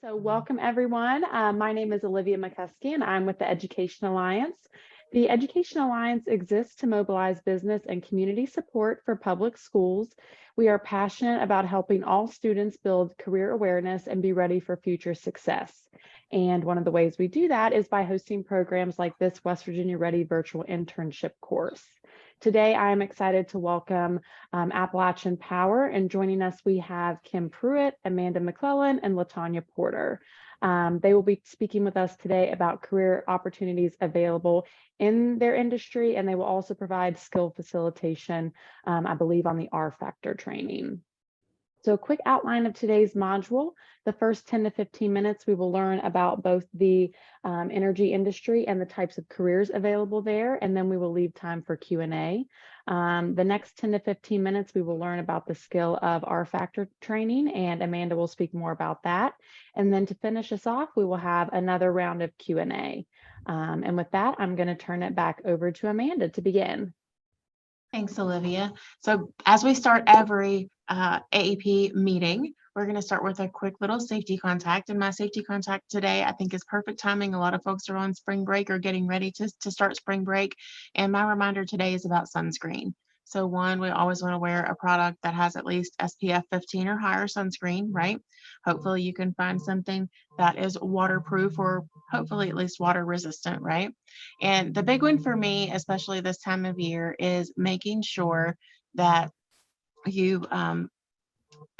So welcome everyone. My name is Olivia McCuskey and I'm with the Education Alliance. The Education Alliance exists to mobilize business and community support for public schools. We are passionate about helping all students build career awareness and be ready for future success. And one of the ways we do that is by hosting programs like this West Virginia Ready virtual internship course. Today, I am excited to welcome Appalachian Power, and joining us, we have Kim Pruitt, Amanda McClellan, and Latanya Porter. They will be speaking with us today about career opportunities available in their industry, and they will also provide skill facilitation, I believe, on the R-Factor training. So a quick outline of today's module. The first 10 to 15 minutes, we will learn about both the energy industry and the types of careers available there, and then we will leave time for Q&A. The next 10 to 15 minutes, we will learn about the skill of R-Factor training, and Amanda will speak more about that. And then to finish us off, we will have another round of Q&A. And with that, I'm going to turn it back over to Amanda to begin. Thanks, Olivia. So as we start every AEP meeting, we're going to start with a quick little safety contact. And my safety contact today, I think, is perfect timing. A lot of folks are on spring break or getting ready to start spring break. And my reminder today is about sunscreen. So one, we always want to wear a product that has at least SPF 15 or higher sunscreen, right? Hopefully you can find something that is waterproof or hopefully at least water resistant, right? And the big one for me, especially this time of year, is making sure that you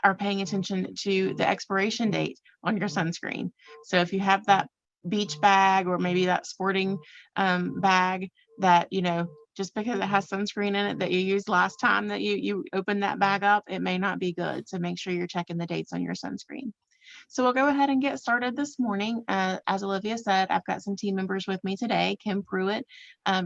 are paying attention to the expiration date on your sunscreen. So if you have that beach bag or maybe that sporting bag that, just because it has sunscreen in it that you used last time that you opened that bag up, it may not be good. So make sure you're checking the dates on your sunscreen. So we'll go ahead and get started this morning. As Olivia said, I've got some team members with me today. Kim Pruitt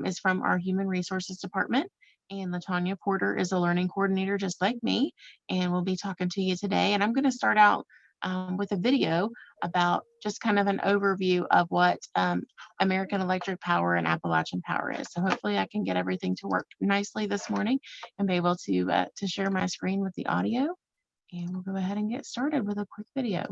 is from our Human Resources Department, and Latanya Porter is a learning coordinator just like me, and we'll be talking to you today. And I'm going to start out with a video about just kind of an overview of what American Electric Power and Appalachian Power is. So hopefully I can get everything to work nicely this morning and be able to share my screen with the audio. And we'll go ahead and get started with a quick video.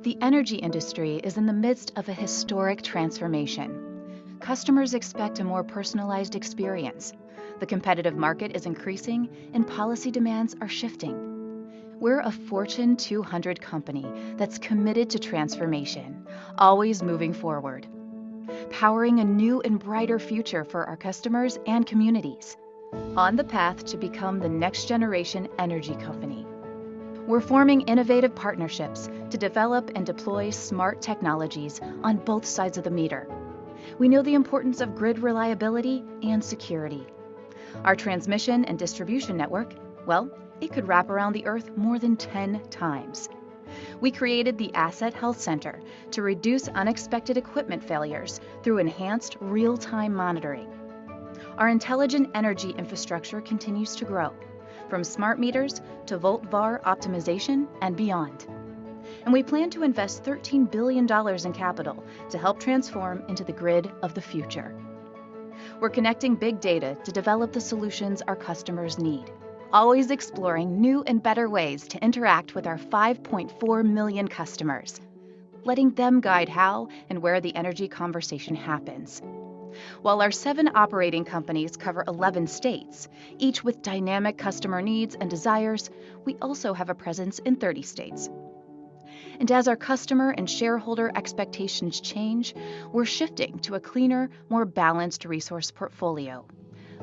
The energy industry is in the midst of a historic transformation. Customers expect a more personalized experience. The competitive market is increasing and policy demands are shifting. We're a Fortune 200 company that's committed to transformation, always moving forward, powering a new and brighter future for our customers and communities, on the path to become the next generation energy company. We're forming innovative partnerships to develop and deploy smart technologies on both sides of the meter. We know the importance of grid reliability and security. Our transmission and distribution network, well, it could wrap around the Earth more than 10 times. We created the Asset Health Center to reduce unexpected equipment failures through enhanced real-time monitoring. Our intelligent energy infrastructure continues to grow, from smart meters to volt-var optimization and beyond. And we plan to invest $13 billion in capital to help transform into the grid of the future. We're connecting big data to develop the solutions our customers need, always exploring new and better ways to interact with our 5.4 million customers, letting them guide how and where the energy conversation happens. While our 7 operating companies cover 11 states, each with dynamic customer needs and desires, we also have a presence in 30 states. And as our customer and shareholder expectations change, we're shifting to a cleaner, more balanced resource portfolio.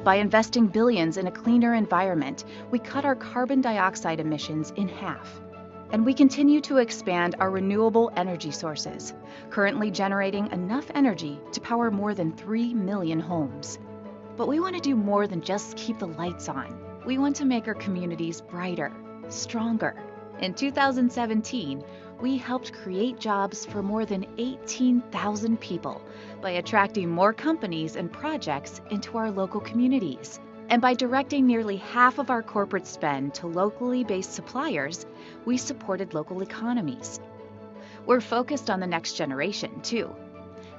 By investing billions in a cleaner environment, we cut our carbon dioxide emissions in half. And we continue to expand our renewable energy sources, currently generating enough energy to power more than 3 million homes. But we want to do more than just keep the lights on. We want to make our communities brighter, stronger. In 2017, we helped create jobs for more than 18,000 people by attracting more companies and projects into our local communities. And by directing nearly half of our corporate spend to locally based suppliers, we supported local economies. We're focused on the next generation, too.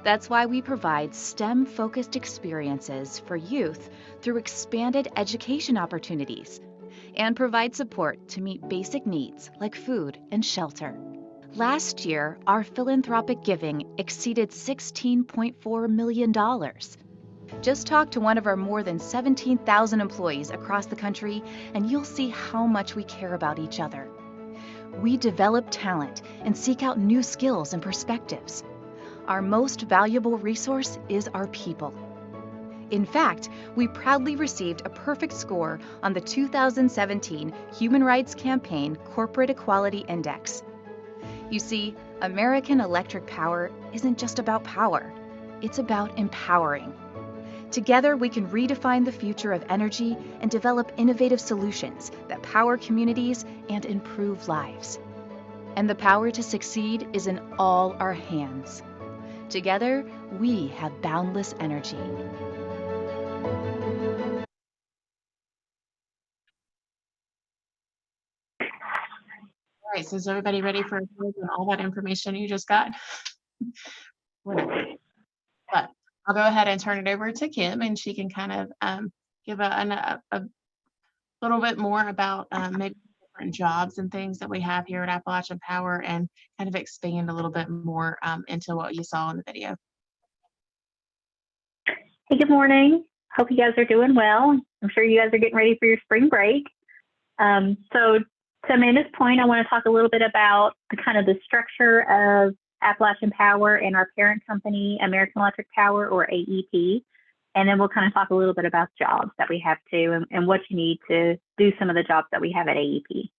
That's why we provide STEM-focused experiences for youth through expanded education opportunities, and provide support to meet basic needs like food and shelter. Last year, our philanthropic giving exceeded $16.4 million. Just talk to one of our more than 17,000 employees across the country, and you'll see how much we care about each other. We develop talent and seek out new skills and perspectives. Our most valuable resource is our people. In fact, we proudly received a perfect score on the 2017 Human Rights Campaign Corporate Equality Index. You see, American Electric Power isn't just about power, it's about empowering. Together, we can redefine the future of energy and develop innovative solutions that power communities and improve lives. And the power to succeed is in all our hands. Together, we have boundless energy. All right, so is everybody ready for all that information you just got? Whatever. But I'll go ahead and turn it over to Kim, and she can kind of give a little bit more about maybe different jobs and things that we have here at Appalachian Power, and kind of expand a little bit more into what you saw in the video. Hey, good morning. Hope you guys are doing well. I'm sure you guys are getting ready for your spring break. So to Amanda's point, I want to talk a little bit about kind of the structure of Appalachian Power and our parent company, American Electric Power, or AEP. And then we'll kind of talk a little bit about jobs that we have too, and what you need to do some of the jobs that we have at AEP.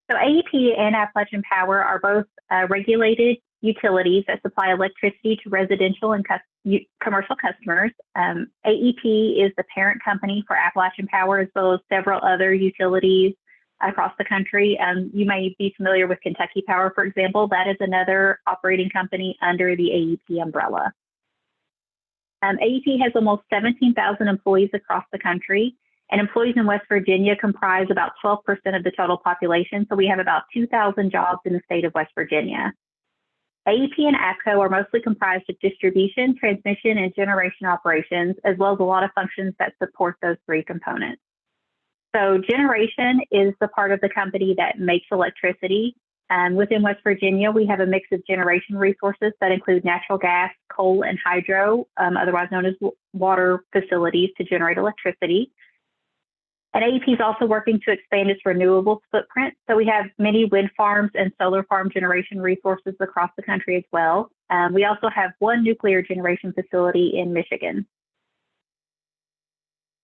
So AEP and Appalachian Power are both regulated utilities that supply electricity to residential and commercial customers. AEP is the parent company for Appalachian Power, as well as several other utilities across the country. You may be familiar with Kentucky Power, for example. That is another operating company under the AEP umbrella. AEP has almost 17,000 employees across the country, and employees in West Virginia comprise about 12% of the total population. So we have about 2,000 jobs in the state of West Virginia. AEP and APCO are mostly comprised of distribution, transmission, and generation operations, as well as a lot of functions that support those three components. So generation is the part of the company that makes electricity. Within West Virginia, we have a mix of generation resources that include natural gas, coal, and hydro, otherwise known as water facilities to generate electricity. And AEP is also working to expand its renewables footprint. So we have many wind farms and solar farm generation resources across the country as well. We also have one nuclear generation facility in Michigan.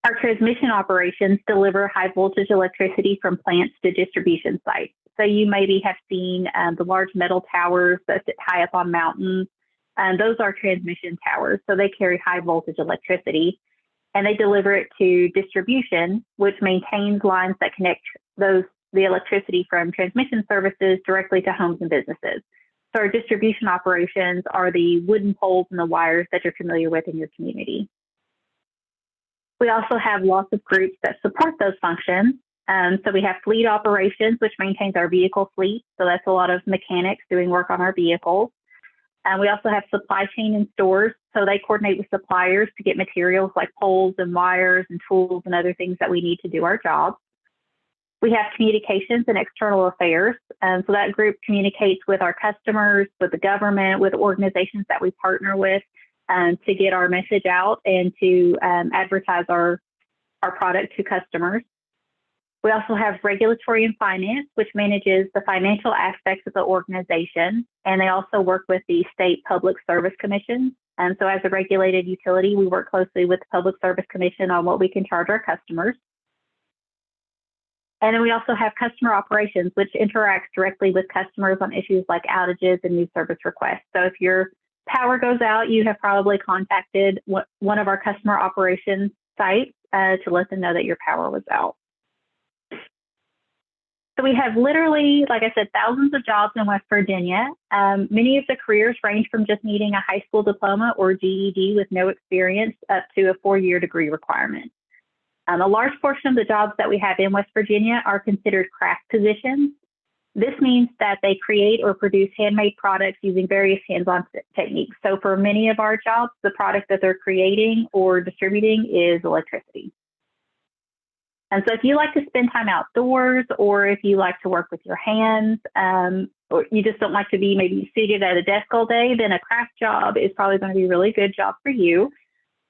Our transmission operations deliver high voltage electricity from plants to distribution sites. So you maybe have seen the large metal towers that sit high up on mountains. Those are transmission towers. So they carry high voltage electricity, and they deliver it to distribution, which maintains lines that connect the electricity from transmission services directly to homes and businesses. So our distribution operations are the wooden poles and the wires that you're familiar with in your community. We also have lots of groups that support those functions. So we have fleet operations, which maintains our vehicle fleet. So that's a lot of mechanics doing work on our vehicles. We also have supply chain and stores. So they coordinate with suppliers to get materials like poles and wires and tools and other things that we need to do our jobs. We have communications and external affairs. So that group communicates with our customers, with the government, with organizations that we partner with to get our message out and to advertise our product to customers. We also have regulatory and finance, which manages the financial aspects of the organization. And they also work with the state public service commissions. And so as a regulated utility, we work closely with the Public Service Commission on what we can charge our customers. And then we also have customer operations, which interacts directly with customers on issues like outages and new service requests. So if your power goes out, you have probably contacted one of our customer operations sites to let them know that your power was out. So we have literally, like I said, thousands of jobs in West Virginia. Many of the careers range from just needing a high school diploma or GED with no experience up to a 4-year degree requirement. A large portion of the jobs that we have in West Virginia are considered craft positions. This means that they create or produce handmade products using various hands-on techniques. So for many of our jobs, the product that they're creating or distributing is electricity. And so if you like to spend time outdoors, or if you like to work with your hands, or you just don't like to be maybe seated at a desk all day, then a craft job is probably going to be a really good job for you.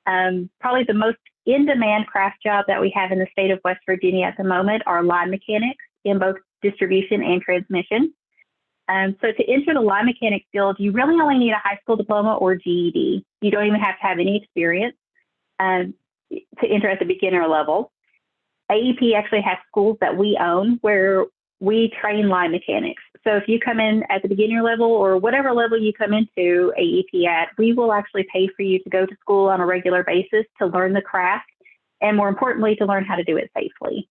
Probably the most in-demand craft job that we have in the state of West Virginia at the moment are line mechanics in both distribution and transmission. So to enter the line mechanic field, you really only need a high school diploma or GED. You don't even have to have any experience to enter at the beginner level. AEP actually has schools that we own where we train line mechanics. So if you come in at the beginner level or whatever level you come into AEP at, we will actually pay for you to go to school on a regular basis to learn the craft, and more importantly, to learn how to do it safely.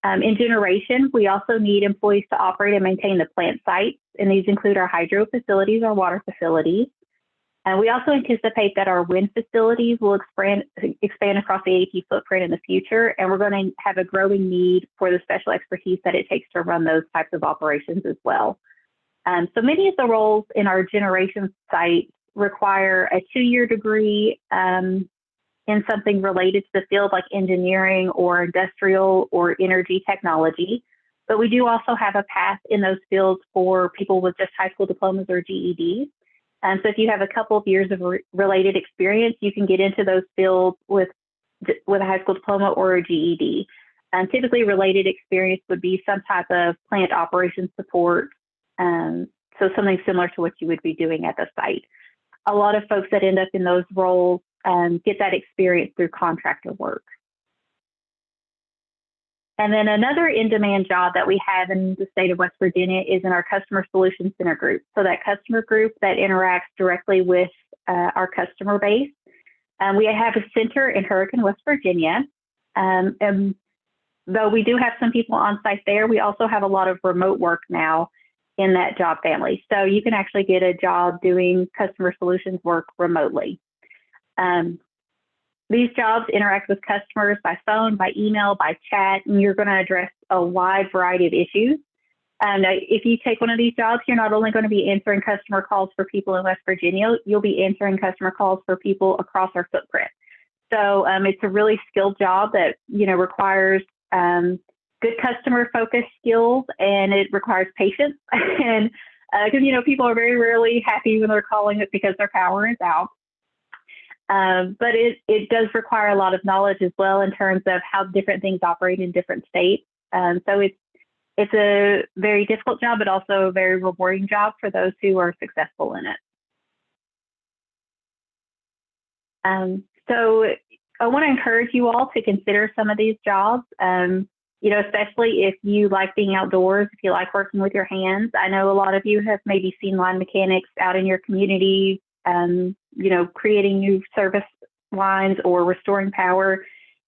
In generation, we also need employees to operate and maintain the plant sites, and these include our hydro facilities, our water facilities. And we also anticipate that our wind facilities will expand across the AEP footprint in the future, and we're going to have a growing need for the special expertise that it takes to run those types of operations as well. So many of the roles in our generation site require a 2-year degree in something related to the field like engineering or industrial or energy technology. But we do also have a path in those fields for people with just high school diplomas or GEDs. So if you have a couple of years of related experience, you can get into those fields with a high school diploma or a GED. Typically related experience would be some type of plant operations support. So something similar to what you would be doing at the site. A lot of folks that end up in those roles get that experience through contractor work. And then another in-demand job that we have in the state of West Virginia is in our Customer Solutions Center group. So that customer group that interacts directly with our customer base. We have a center in Hurricane, West Virginia. And though we do have some people on site there, we also have a lot of remote work now in that job family. So you can actually get a job doing customer solutions work remotely. These jobs interact with customers by phone, by email, by chat, and you're going to address a wide variety of issues. If you take one of these jobs, you're not only going to be answering customer calls for people in West Virginia, you'll be answering customer calls for people across our footprint. So it's a really skilled job that requires good customer focused skills, and it requires patience. And because people are very rarely happy when they're calling it because their power is out. But it does require a lot of knowledge as well in terms of how different things operate in different states. So it's a very difficult job, but also a very rewarding job for those who are successful in it. So I want to encourage you all to consider some of these jobs, especially if you like being outdoors, if you like working with your hands. I know a lot of you have maybe seen line mechanics out in your community, creating new service lines or restoring power.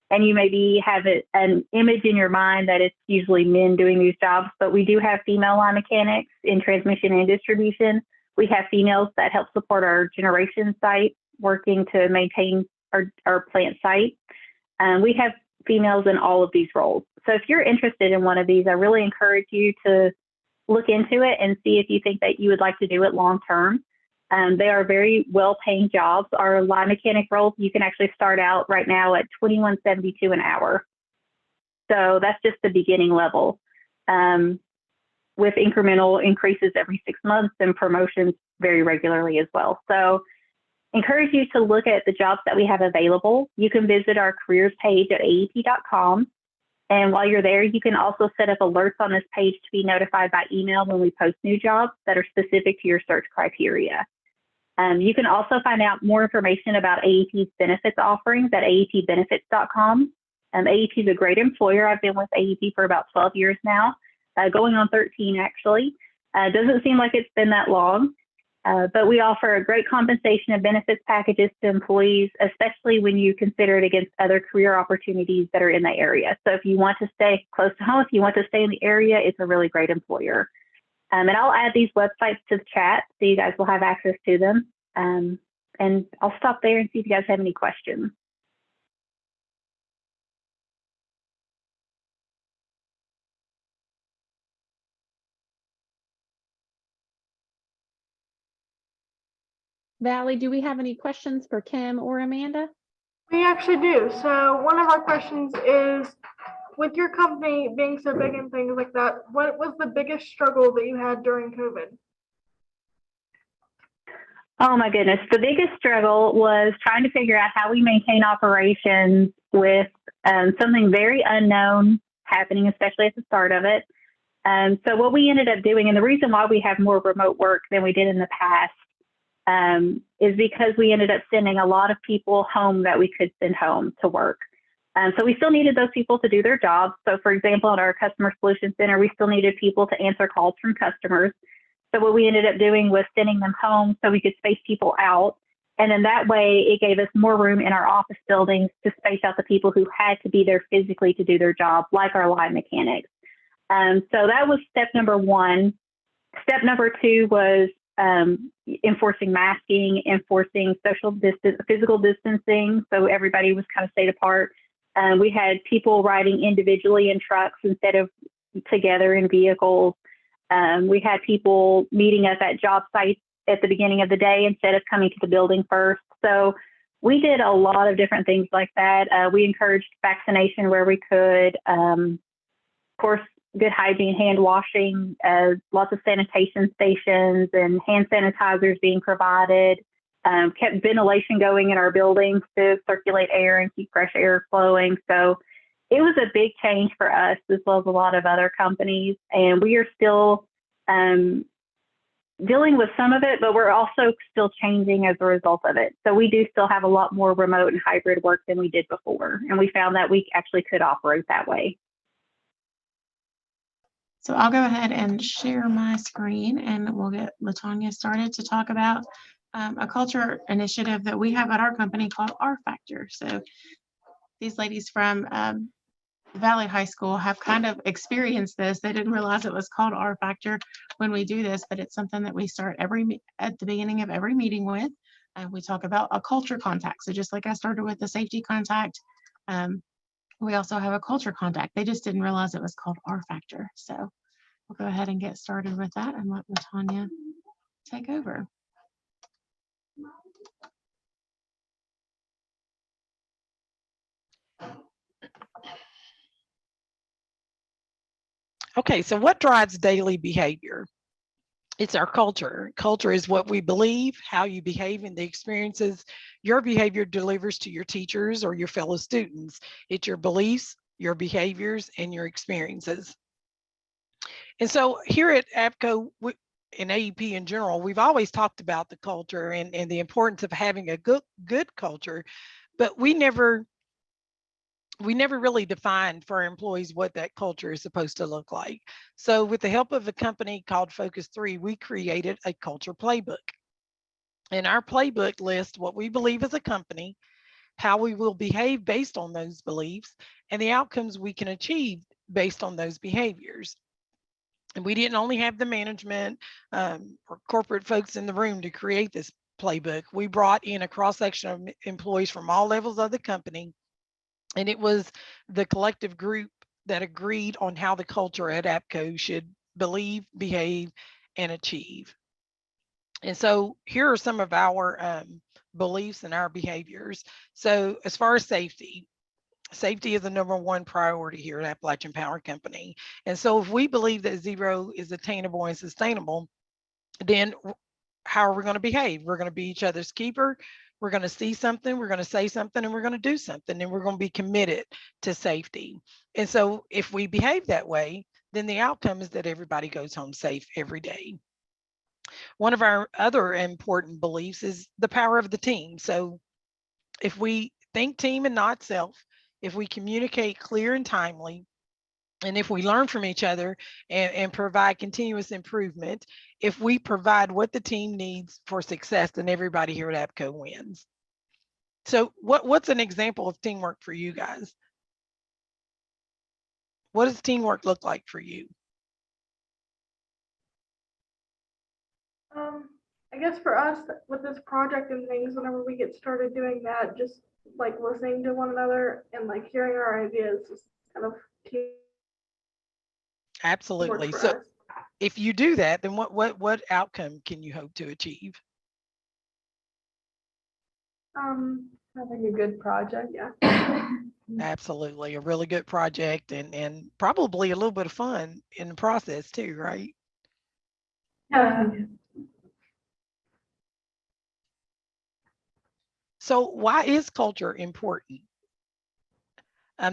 And you maybe have an image in your mind that it's usually men doing these jobs, but we do have female line mechanics in transmission and distribution. We have females that help support our generation site, working to maintain our plant site. We have females in all of these roles. So if you're interested in one of these, I really encourage you to look into it and see if you think that you would like to do it long term. They are very well-paying jobs. Our line mechanic roles, you can actually start out right now at $21.72 an hour. So that's just the beginning level, with incremental increases every 6 months and promotions very regularly as well. So encourage you to look at the jobs that we have available. You can visit our careers page at aep.com. And while you're there, you can also set up alerts on this page to be notified by email when we post new jobs that are specific to your search criteria. You can also find out more information about AEP's benefits offerings at aepbenefits.com. AEP is a great employer. I've been with AEP for about 12 years now, going on 13 actually. Doesn't seem like it's been that long, but we offer a great compensation and benefits packages to employees, especially when you consider it against other career opportunities that are in the area. So if you want to stay close to home, if you want to stay in the area, it's a really great employer. And I'll add these websites to the chat so you guys will have access to them. And I'll stop there and see if you guys have any questions. Valerie, do we have any questions for Kim or Amanda? We actually do. So one of our questions is, with your company being so big and things like that, what was the biggest struggle that you had during COVID? Oh my goodness. The biggest struggle was trying to figure out how we maintain operations with something very unknown happening, especially at the start of it. So what we ended up doing, and the reason why we have more remote work than we did in the past, is because we ended up sending a lot of people home that we could send home to work. So we still needed those people to do their jobs. So for example, at our Customer Solutions Center, we still needed people to answer calls from customers. So what we ended up doing was sending them home so we could space people out. And then that way it gave us more room in our office buildings to space out the people who had to be there physically to do their job, like our line mechanics. So that was step number one. Step number two was enforcing masking, enforcing physical distancing. So everybody was kind of stayed apart. We had people riding individually in trucks instead of together in vehicles. We had people meeting us at job sites at the beginning of the day instead of coming to the building first. So we did a lot of different things like that. We encouraged vaccination where we could. Of course, good hygiene, hand washing, lots of sanitation stations and hand sanitizers being provided. Kept ventilation going in our buildings to circulate air and keep fresh air flowing. So it was a big change for us as well as a lot of other companies. And we are still dealing with some of it, but we're also still changing as a result of it. So we do still have a lot more remote and hybrid work than we did before. And we found that we actually could operate that way. So I'll go ahead and share my screen and we'll get LaTanya started to talk about a culture initiative that we have at our company called R Factor. So these ladies from Valley High School have kind of experienced this. They didn't realize it was called R Factor when we do this, but it's something that we start at the beginning of every meeting with. We talk about a culture contact. So just like I started with the safety contact, we also have a culture contact. They just didn't realize it was called R Factor. So we'll go ahead and get started with that and let LaTanya take over. Okay, so what drives daily behavior? It's our culture. Culture is what we believe, how you behave, and the experiences your behavior delivers to your teachers or your fellow students. It's your beliefs, your behaviors, and your experiences. And so here at APCO, in AEP in general, we've always talked about the culture and the importance of having a good culture, but we never really defined for our employees what that culture is supposed to look like. So with the help of a company called Focus 3, we created a culture playbook. And our playbook lists what we believe as a company, how we will behave based on those beliefs, and the outcomes we can achieve based on those behaviors. And we didn't only have the management or corporate folks in the room to create this playbook. We brought in a cross-section of employees from all levels of the company. And it was the collective group that agreed on how the culture at APCO should believe, behave, and achieve. And so here are some of our beliefs and our behaviors. So as far as safety is the #1 priority here at Appalachian Power Company. And so if we believe that zero is attainable and sustainable, then how are we going to behave? We're going to be each other's keeper. We're going to see something, we're going to say something, and we're going to do something, and we're going to be committed to safety. And so if we behave that way, then the outcome is that everybody goes home safe every day. One of our other important beliefs is the power of the team. So if we think team and not self, if we communicate clear and timely, and if we learn from each other and provide continuous improvement, if we provide what the team needs for success, then everybody here at APCO wins. So what's an example of teamwork for you guys? What does teamwork look like for you? I guess for us with this project and things, whenever we get started doing that, just like listening to one another and like hearing our ideas is kind of teamwork. Absolutely. So if you do that, then what outcome can you hope to achieve? Having a good project. Yeah, absolutely. A really good project and probably a little bit of fun in the process too, right? Yeah. So why is culture important?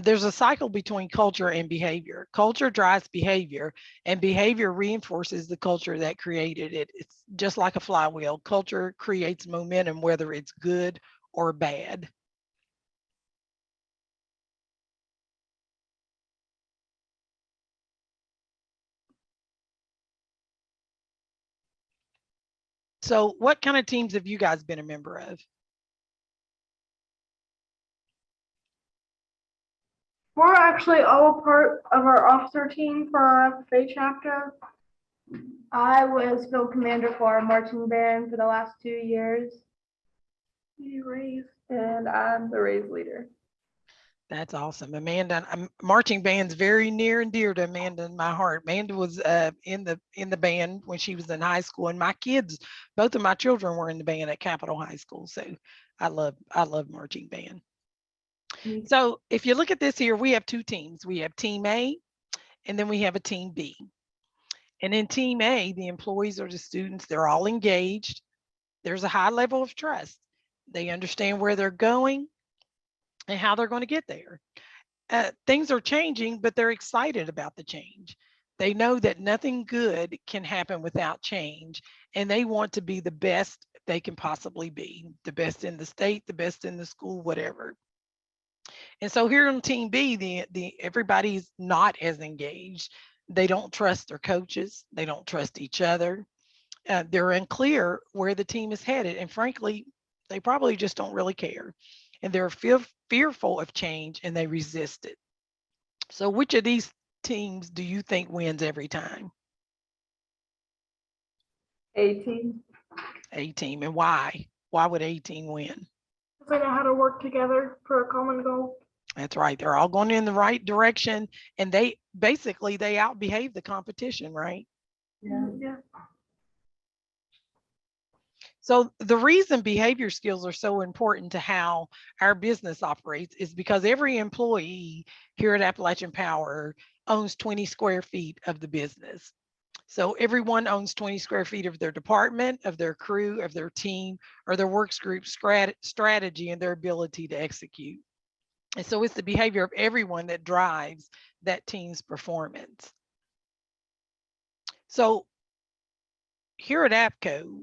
There's a cycle between culture and behavior. Culture drives behavior, and behavior reinforces the culture that created it. It's just like a flywheel. Culture creates momentum, whether it's good or bad. So what kind of teams have you guys been a member of? We're actually all part of our officer team for our FFA chapter. I was field commander for our marching band for the last 2 years. And I'm the raise leader. That's awesome. Amanda, marching band's very near and dear to Amanda in my heart. Amanda was in the band when she was in high school, and my kids, both of my children were in the band at Capitol High School. So I love marching band. So if you look at this here, we have two teams. We have team A, and then we have a team B. And in team A, the employees or the students, they're all engaged. There's a high level of trust. They understand where they're going and how they're going to get there. Things are changing, but they're excited about the change. They know that nothing good can happen without change, and they want to be the best they can possibly be, the best in the state, the best in the school, whatever. And so here on team B, the everybody's not as engaged. They don't trust their coaches. They don't trust each other. They're unclear where the team is headed, and frankly, they probably just don't really care. And they're fearful of change, and they resist it. So which of these teams do you think wins every time? A team. A team. And why? Why would A team win? Because they know how to work together for a common goal. That's right. They're all going in the right direction, and they outbehave the competition, right? Yeah. So the reason behavior skills are so important to how our business operates is because every employee here at Appalachian Power owns 20 square feet of the business. So everyone owns 20 square feet of their department, of their crew, of their team, or their works group strategy and their ability to execute. And so it's the behavior of everyone that drives that team's performance. So here at APCO,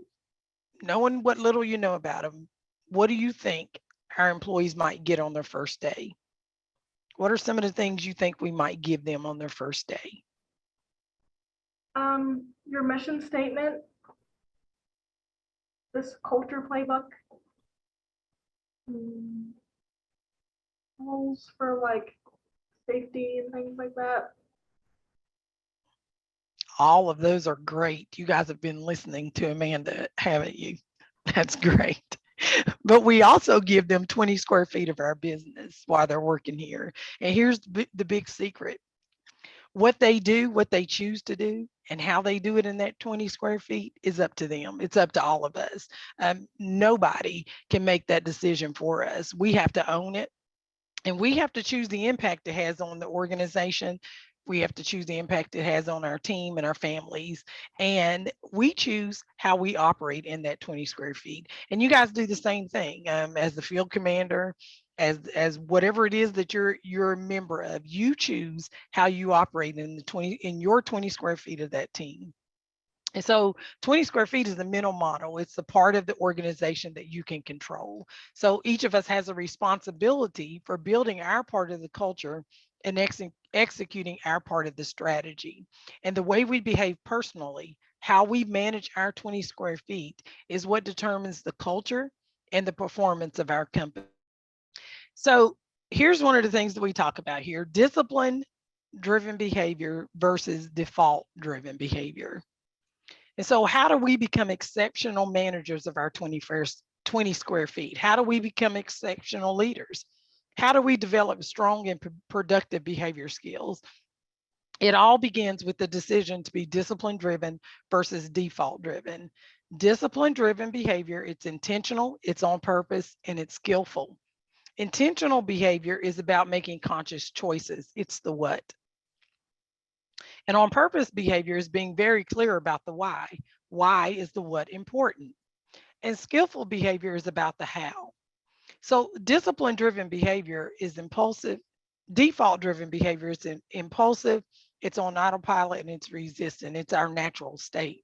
knowing what little you know about them, what do you think our employees might get on their first day? What are some of the things you think we might give them on their first day? Your mission statement, this culture playbook, rules for like safety and things like that. All of those are great. You guys have been listening to Amanda, haven't you? That's great. But we also give them 20 square feet of our business while they're working here. And here's the big secret. What they do, what they choose to do, and how they do it in that 20 square feet is up to them. It's up to all of us. Nobody can make that decision for us. We have to own it, and we have to choose the impact it has on the organization. We have to choose the impact it has on our team and our families. And we choose how we operate in that 20 square feet. And you guys do the same thing as the field commander, as whatever it is that you're a member of. You choose how you operate in your 20 square feet of that team. And so 20 square feet is the mental model. It's the part of the organization that you can control. So each of us has a responsibility for building our part of the culture and executing our part of the strategy. And the way we behave personally, how we manage our 20 square feet is what determines the culture and the performance of our company. So here's one of the things that we talk about here: discipline-driven behavior versus default-driven behavior. And so how do we become exceptional managers of our 20 square feet? How do we become exceptional leaders? How do we develop strong and productive behavior skills? It all begins with the decision to be discipline-driven versus default-driven. Discipline-driven behavior, it's intentional, it's on purpose, and it's skillful. Intentional behavior is about making conscious choices. It's the what. And on purpose behavior is being very clear about the why. Why is the what important? And skillful behavior is about the how. So discipline driven behavior is impulsive. Default driven behavior is impulsive. It's on autopilot and it's resistant. It's our natural state.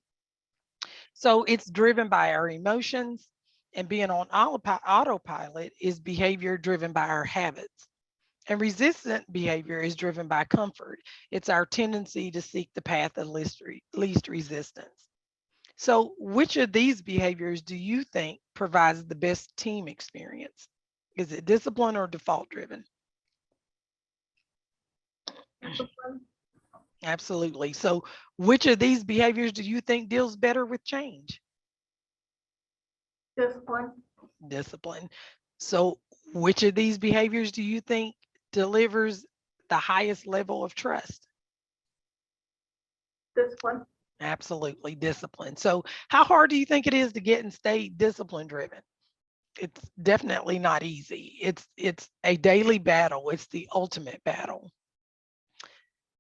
So it's driven by our emotions, and being on autopilot is behavior driven by our habits. And resistant behavior is driven by comfort. It's our tendency to seek the path of least resistance. So which of these behaviors do you think provides the best team experience? Is it discipline or default driven? Discipline. Absolutely. So which of these behaviors do you think deals better with change? Discipline. Discipline. So which of these behaviors do you think delivers the highest level of trust? Discipline. Absolutely, discipline. So how hard do you think it is to get and stay discipline driven? It's definitely not easy. It's a daily battle. It's the ultimate battle.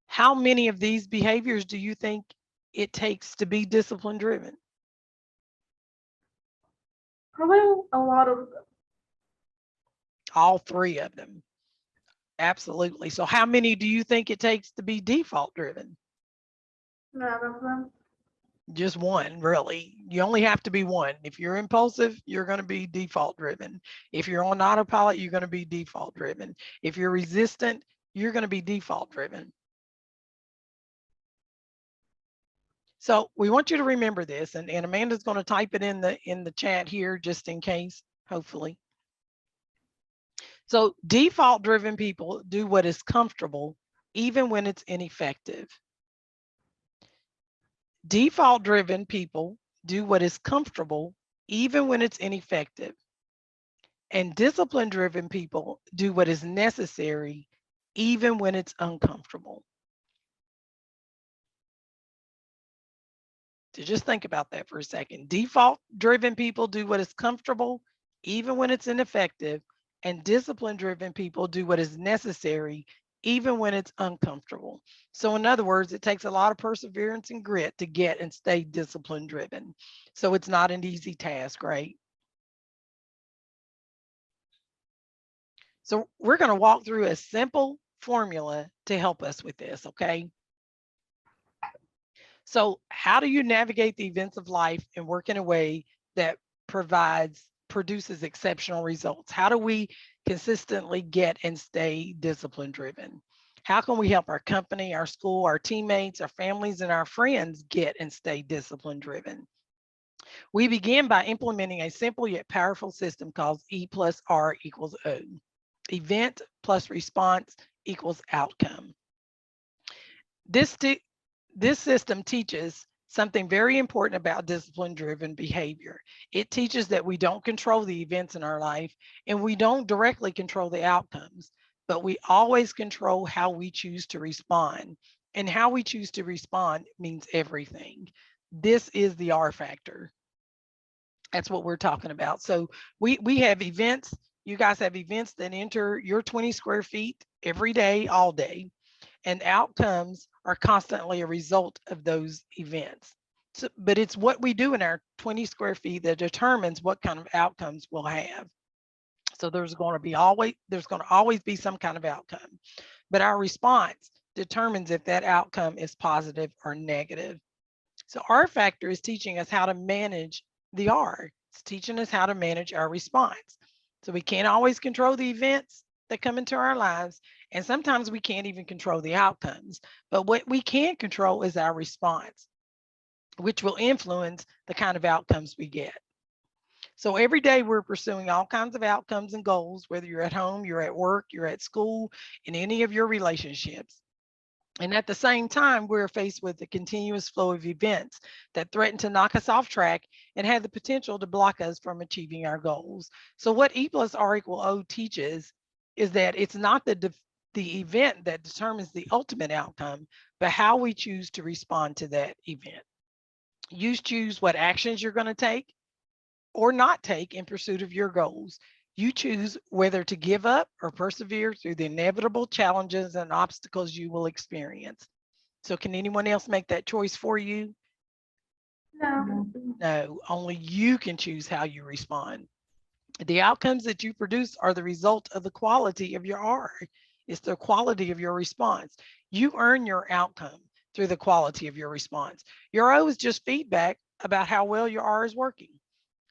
How many of these behaviors do you think it takes to be discipline driven? Probably a lot of them. All three of them. Absolutely. So how many do you think it takes to be default driven? None of them. Just one, really. You only have to be one. If you're impulsive, you're going to be default driven. If you're on autopilot, you're going to be default driven. If you're resistant, you're going to be default driven. So we want you to remember this, and Amanda's going to type it in the chat here just in case, hopefully. So default driven people do what is comfortable, even when it's ineffective. Default driven people do what is comfortable, even when it's ineffective. And discipline driven people do what is necessary, even when it's uncomfortable. So just think about that for a second. Default driven people do what is comfortable, even when it's ineffective. And discipline driven people do what is necessary, even when it's uncomfortable. So in other words, it takes a lot of perseverance and grit to get and stay discipline driven. So it's not an easy task, right? So we're going to walk through a simple formula to help us with this, okay? So how do you navigate the events of life and work in a way that produces exceptional results? How do we consistently get and stay discipline driven? How can we help our company, our school, our teammates, our families, and our friends get and stay discipline driven? We begin by implementing a simple yet powerful system called E plus R equals O. Event plus response equals outcome. This system teaches something very important about discipline-driven behavior. It teaches that we don't control the events in our life and we don't directly control the outcomes, but we always control how we choose to respond. And how we choose to respond means everything. This is the R factor. That's what we're talking about. So we have events. You guys have events that enter your 20 square feet every day, all day. And outcomes are constantly a result of those events. So, but it's what we do in our 20 square feet that determines what kind of outcomes we'll have. So there's going to always be some kind of outcome, but our response determines if that outcome is positive or negative. So R factor is teaching us how to manage the R. It's teaching us how to manage our response. So we can't always control the events that come into our lives, and sometimes we can't even control the outcomes. But what we can control is our response, which will influence the kind of outcomes we get. So every day we're pursuing all kinds of outcomes and goals, whether you're at home, you're at work, you're at school, in any of your relationships. And at the same time, we're faced with a continuous flow of events that threaten to knock us off track and have the potential to block us from achieving our goals. So what E plus R equal O teaches is that it's not the event that determines the ultimate outcome, but how we choose to respond to that event. You choose what actions you're going to take or not take in pursuit of your goals. You choose whether to give up or persevere through the inevitable challenges and obstacles you will experience. So can anyone else make that choice for you? No. No, only you can choose how you respond. The outcomes that you produce are the result of the quality of your R. It's the quality of your response. You earn your outcome through the quality of your response. Your O is just feedback about how well your R is working.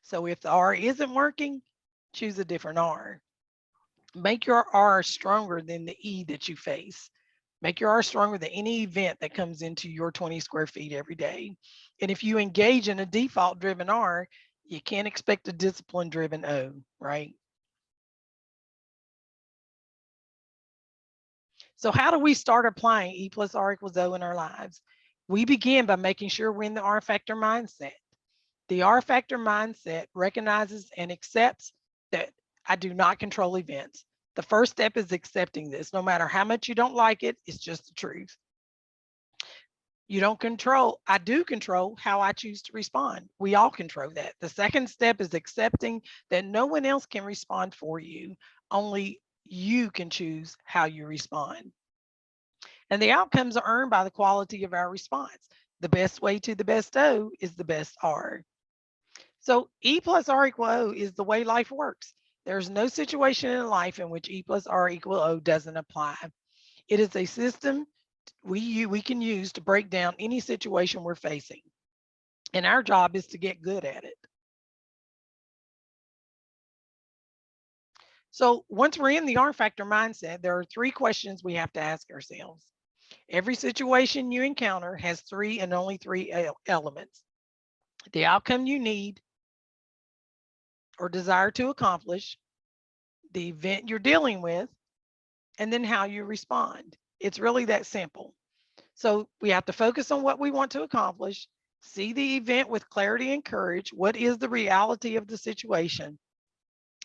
So if the R isn't working, choose a different R. Make your R stronger than the E that you face. Make your R stronger than any event that comes into your 20 square feet every day. And if you engage in a default driven R, you can't expect a discipline driven O, right? So how do we start applying E plus R equals O in our lives? We begin by making sure we're in the R factor mindset. The R factor mindset recognizes and accepts that I do not control events. The first step is accepting this. No matter how much you don't like it, it's just the truth. You don't control, I do control how I choose to respond. We all control that. The second step is accepting that no one else can respond for you. Only you can choose how you respond. And the outcomes are earned by the quality of our response. The best way to the best O is the best R. So E plus R equal O is the way life works. There's no situation in life in which E plus R equal O doesn't apply. It is a system we can use to break down any situation we're facing. And our job is to get good at it. So once we're in the R factor mindset, there are 3 questions we have to ask ourselves. Every situation you encounter has 3 and only 3 elements. The outcome you need or desire to accomplish, the event you're dealing with, and then how you respond. It's really that simple. So we have to focus on what we want to accomplish, see the event with clarity and courage. What is the reality of the situation?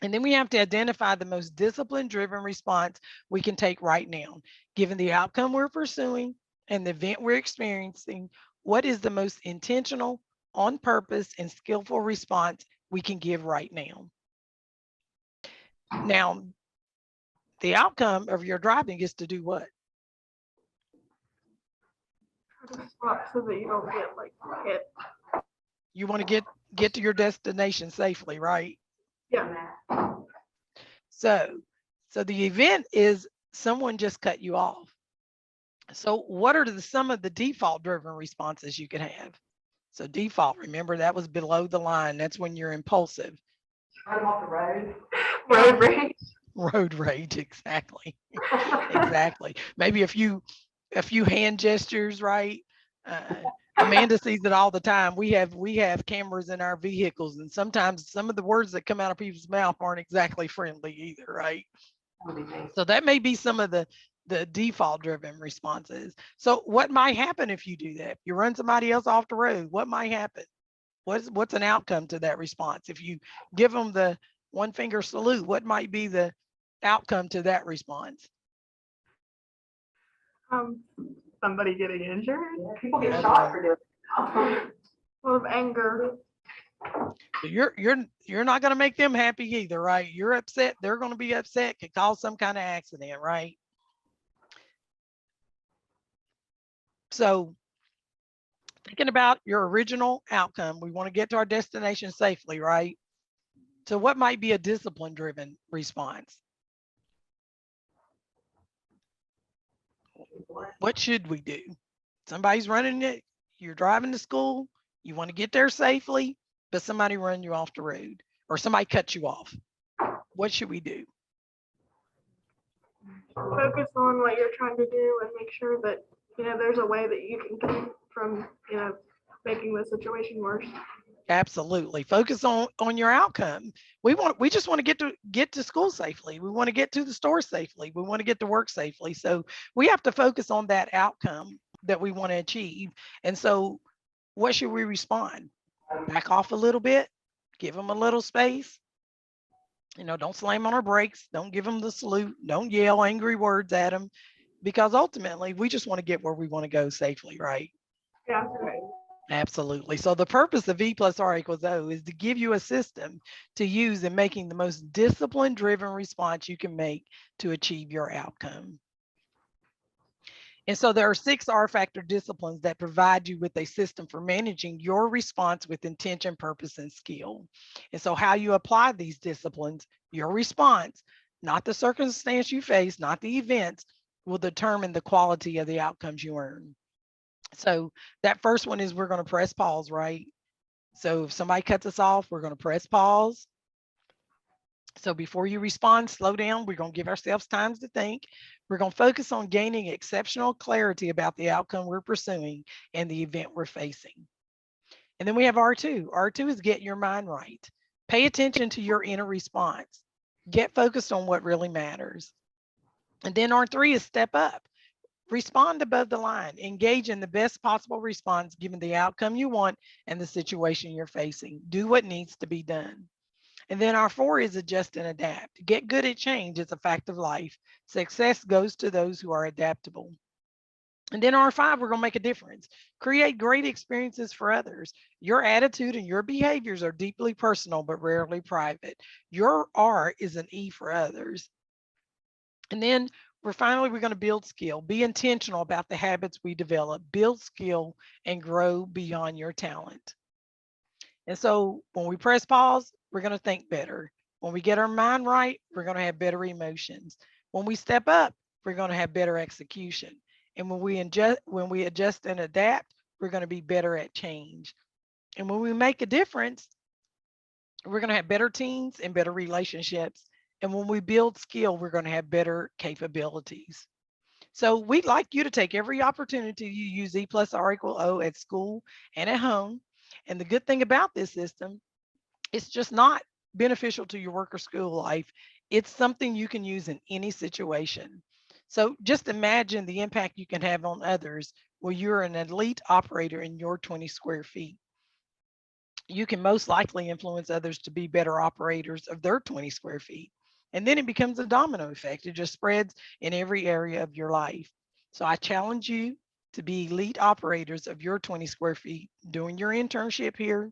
And then we have to identify the most discipline-driven response we can take right now. Given the outcome we're pursuing and the event we're experiencing, what is the most intentional, on purpose, and skillful response we can give right now? Now, the outcome of your driving is to do what? Stop so that you don't get like hit. You want to get to your destination safely, right? Yeah. So the event is someone just cut you off. So what are some of the default driven responses you can have? So default, remember that was below the line. That's when you're impulsive. Run off the road. Road rage. Road rage, exactly. Exactly. Maybe a few hand gestures, right? Amanda sees it all the time. We have cameras in our vehicles, and sometimes some of the words that come out of people's mouth aren't exactly friendly either, right? So that may be some of the default driven responses. So what might happen if you do that? If you run somebody else off the road, what might happen? What's an outcome to that response? If you give them the 1 finger salute, what might be the outcome to that response? Somebody getting injured. Yeah, people get shot for doing it. Full of anger. So you're not going to make them happy either, right? You're upset. They're going to be upset. Could cause some kind of accident, right? So thinking about your original outcome, we want to get to our destination safely, right? So what might be a discipline driven response? What should we do? Somebody's running it, you're driving to school, you want to get there safely, but somebody run you off the road or somebody cut you off. What should we do? Focus on what you're trying to do and make sure that, there's a way that you can keep from, making the situation worse. Absolutely. Focus on your outcome. We just want to get to school safely. We want to get to the store safely. We want to get to work safely. So we have to focus on that outcome that we want to achieve. And so what should we respond? Back off a little bit, give them a little space. Don't slam on our brakes. Don't give them the salute. Don't yell angry words at them, because ultimately we just want to get where we want to go safely, right? Yeah, right. Absolutely. So the purpose of E plus R equals O is to give you a system to use in making the most discipline driven response you can make to achieve your outcome. And so there are 6 R factor disciplines that provide you with a system for managing your response with intention, purpose, and skill. And so how you apply these disciplines, your response, not the circumstance you face, not the events, will determine the quality of the outcomes you earn. So that first one is we're going to press pause, right? So if somebody cuts us off, we're going to press pause. So before you respond, slow down. We're going to give ourselves time to think. We're going to focus on gaining exceptional clarity about the outcome we're pursuing and the event we're facing. And then we have R2. R2 is get your mind right. Pay attention to your inner response. Get focused on what really matters. And then R3 is step up. Respond above the line. Engage in the best possible response given the outcome you want and the situation you're facing. Do what needs to be done. And then R4 is adjust and adapt. Get good at change. It's a fact of life. Success goes to those who are adaptable. And then R5, we're going to make a difference. Create great experiences for others. Your attitude and your behaviors are deeply personal, but rarely private. Your R is an E for others. And then we're going to build skill. Be intentional about the habits we develop. Build skill and grow beyond your talent. And so when we press pause, we're going to think better. When we get our mind right, we're going to have better emotions. When we step up, we're going to have better execution. And when we adjust and adapt, we're going to be better at change. And when we make a difference, we're going to have better teams and better relationships. And when we build skill, we're going to have better capabilities. So we'd like you to take every opportunity you use E plus R equal O at school and at home. And the good thing about this system, it's just not beneficial to your work or school life. It's something you can use in any situation. So just imagine the impact you can have on others where you're an elite operator in your 20 square feet. You can most likely influence others to be better operators of their 20 square feet. And then it becomes a domino effect. It just spreads in every area of your life. So I challenge you to be elite operators of your 20 square feet doing your internship here.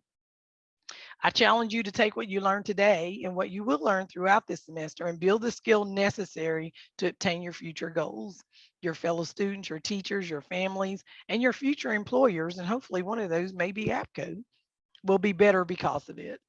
I challenge you to take what you learned today and what you will learn throughout this semester and build the skill necessary to obtain your future goals. Your fellow students, your teachers, your families, and your future employers, and hopefully one of those may be APCO, will be better because of it.